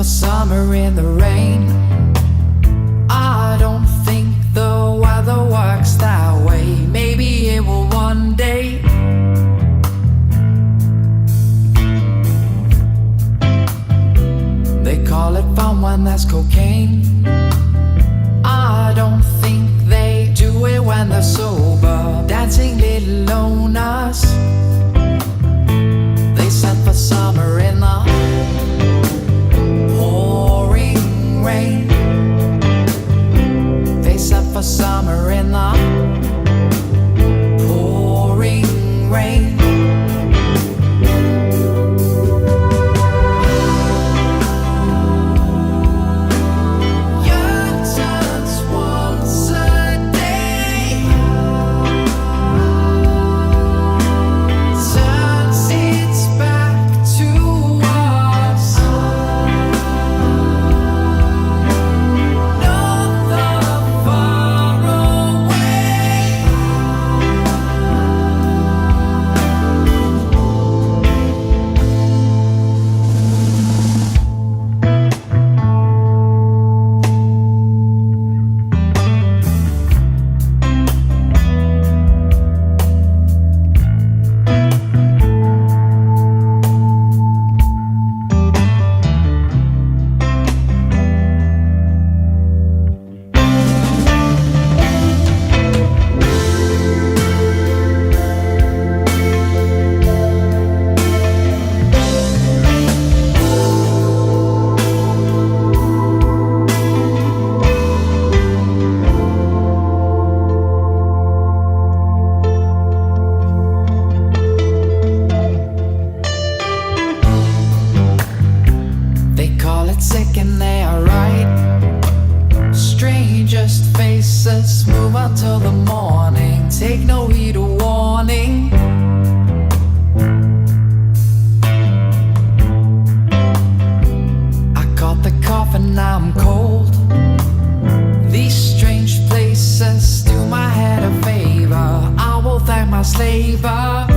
for summer in the rain. I don't think the weather works that way. Maybe it will one day. They call it fun when there's cocaine. I don't think they do it when they're sober. Dancing little loners. They said for summer in the pouring rain. They said for summer in the pouring rain. Sick and they are right. Strangest faces move until the morning. Take no heed of warning. I caught the cough and now I'm cold. These strange places do my head a favor. I will thank my slaver.